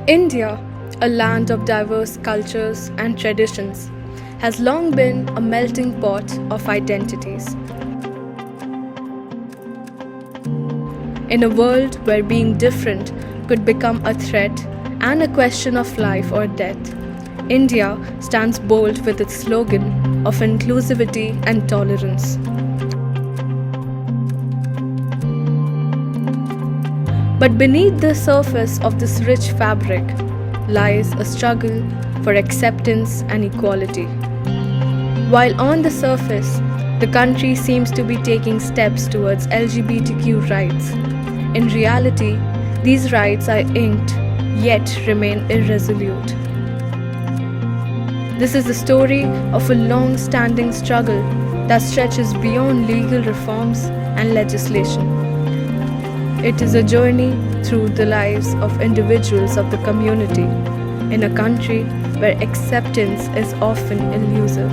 India, a land of diverse cultures and traditions, has long been a melting pot of identities. In a world where being different could become a threat and a question of life or death, India stands bold with its slogan of inclusivity and tolerance. But beneath the surface of this rich fabric lies a struggle for acceptance and equality. While on the surface, the country seems to be taking steps towards LGBTQ rights, in reality, these rights are inked yet remain irresolute. This is the story of a long standing struggle that stretches beyond legal reforms and legislation. It is a journey through the lives of individuals of the community in a country where acceptance is often elusive.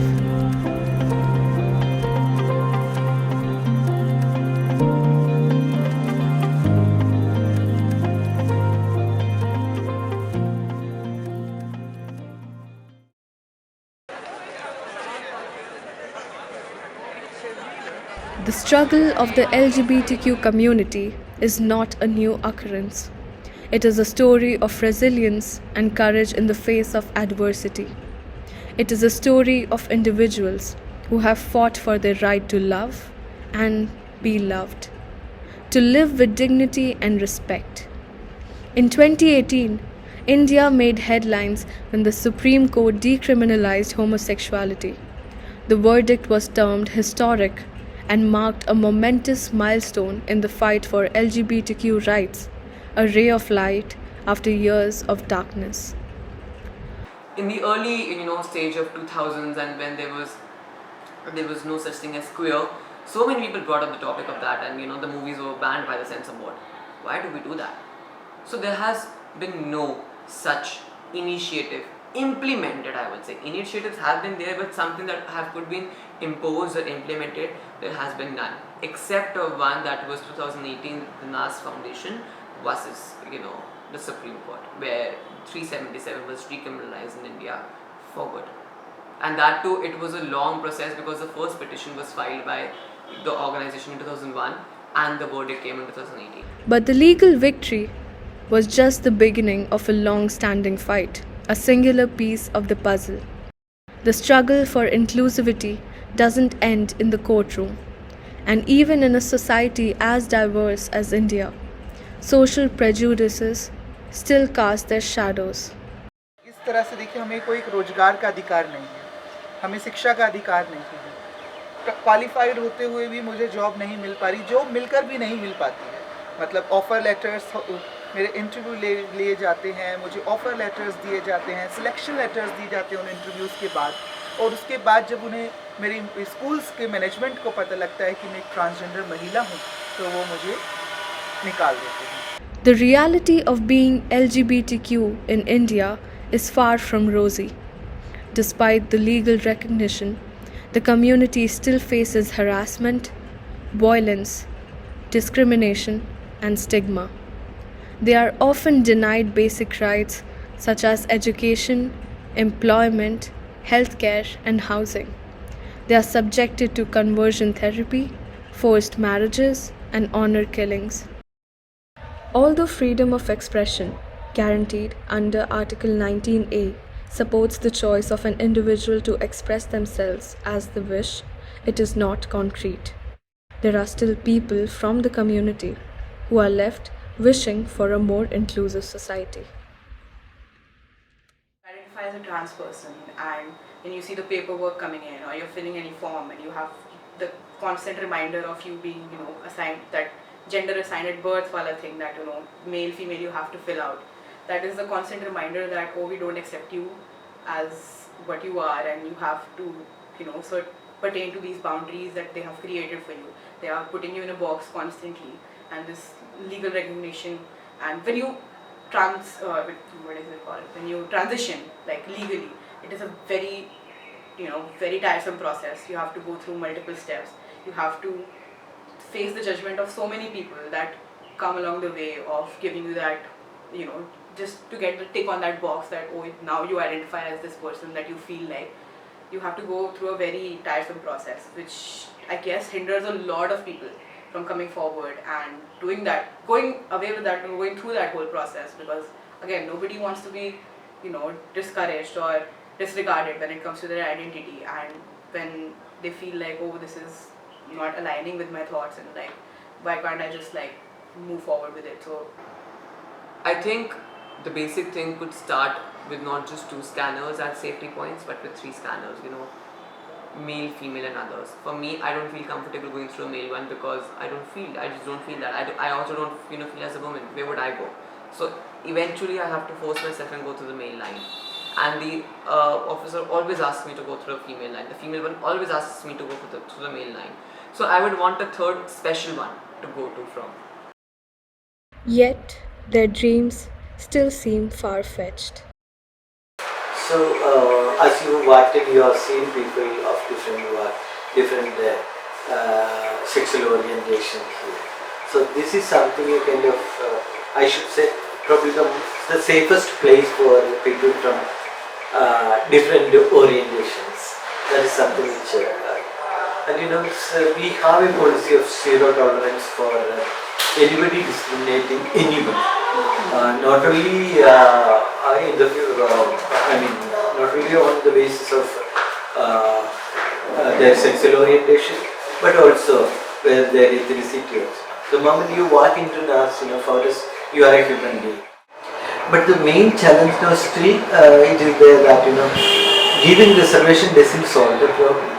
The struggle of the LGBTQ community is not a new occurrence. It is a story of resilience and courage in the face of adversity. It is a story of individuals who have fought for their right to love and be loved, to live with dignity and respect. In 2018, India made headlines when the Supreme Court decriminalized homosexuality. The verdict was termed historic and marked a momentous milestone in the fight for LGBTQ rights, a ray of light after years of darkness. In the early stage of 2000s, and when there was no such thing as queer, so many people brought up the topic of that, and the movies were banned by the censor board. Why do we do that? So there has been no such initiative implemented. I would say initiatives have been there, but something that could be imposed or implemented, there has been none, except one that was 2018, the NAS Foundation versus the Supreme Court, where 377 was decriminalized in India for good. And that too, it was a long process because the first petition was filed by the organization in 2001 and the verdict came in 2018. But the legal victory was just the beginning of a long standing fight, a singular piece of the puzzle. The struggle for inclusivity doesn't end in the courtroom. And even in a society as diverse as India, social prejudices still cast their shadows. इस तरह से देखिए, हमें कोई रोजगार का अधिकार नहीं है, हमें शिक्षा का अधिकार नहीं है, क्वालिफाइड होते हुए भी मुझे जॉब नहीं मिल पा रही, जॉब मिलकर भी नहीं मिल पाती है। मतलब ऑफ़र लेटर्स, मेरे इंटरव्यू लिए जाते हैं, मुझे ऑफ़र लेटर्स दिए जाते हैं, सिलेक्शन लेटर्स दिए जाते हैं उन इंटरव्यूज़ के बाद, और उसके बाद जब उन्हें मेरे स्कूल्स के मैनेजमेंट को पता लगता है कि मैं एक ट्रांसजेंडर महिला हूँ, तो वो मुझे निकाल देते हैं। The reality of being LGBTQ in India is far from rosy. Despite the legal recognition, the community still faces harassment, violence, discrimination, and stigma. They are often denied basic rights such as education, employment, healthcare, and housing. They are subjected to conversion therapy, forced marriages, and honor killings. Although freedom of expression, guaranteed under Article 19A, supports the choice of an individual to express themselves as they wish, it is not concrete. There are still people from the community who are left wishing for a more inclusive society. Identify as a trans person, and then you see the paperwork coming in, or you're filling any form, and you have the constant reminder of you being, assigned that gender assigned at birth wala thing, that male, female, you have to fill out. That is the constant reminder that, oh, we don't accept you as what you are, and you have to, sort pertain to these boundaries that they have created for you. They are putting you in a box constantly, and this legal recognition. And when you when you transition, like legally, it is a very, very tiresome process. You have to go through multiple steps. You have to face the judgment of so many people that come along the way of giving you that, just to get the tick on that box that, oh, now you identify as this person that you feel like. You have to go through a very tiresome process, which I guess hinders a lot of people from coming forward and doing that, going away with that, and going through that whole process, because again, nobody wants to be, discouraged or disregarded when it comes to their identity, and when they feel like, oh, this is not aligning with my thoughts, and like, why can't I just like move forward with it? So I think the basic thing could start with not just 2 scanners at safety points, but with 3 scanners, male, female and others. For me, I don't feel comfortable going through a male one because I just don't feel that. I also don't feel as a woman, where would I go? So eventually I have to force myself and go through the male line. And the officer always asks me to go through a female line. The female one always asks me to go through the male line. So I would want a third special one to go to from. Yet, their dreams still seem far-fetched. So, as you walked in, you have seen people of different sexual orientation here. So, this is something you kind of, I should say, probably the safest place for people from different orientations. That is something which, and so we have a policy of zero tolerance for anybody discriminating anyone. Not only not only on the basis of their sexual orientation, but also where their ethnicity also. The moment you walk into nursing forest, you are a human being. But the main challenge now still it is there that giving reservation doesn't solve the problem.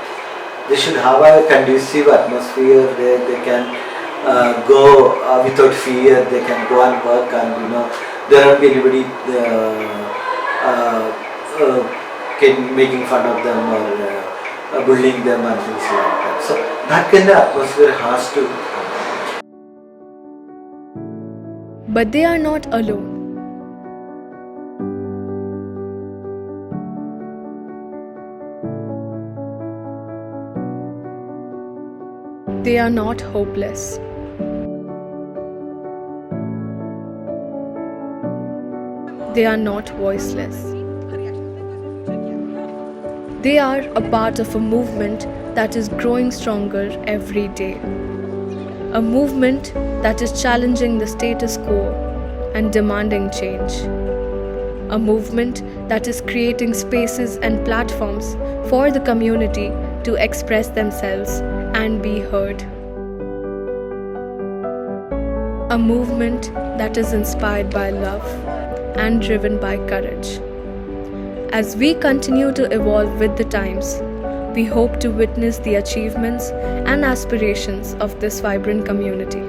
They should have a conducive atmosphere where they can go without fear. They can go and work, and there won't be anybody making fun of them or bullying them and things like that. So that kind of atmosphere has to come. But they are not alone. They are not hopeless. They are not voiceless. They are a part of a movement that is growing stronger every day. A movement that is challenging the status quo and demanding change. A movement that is creating spaces and platforms for the community to express themselves and be heard. A movement that is inspired by love and driven by courage. As we continue to evolve with the times, we hope to witness the achievements and aspirations of this vibrant community.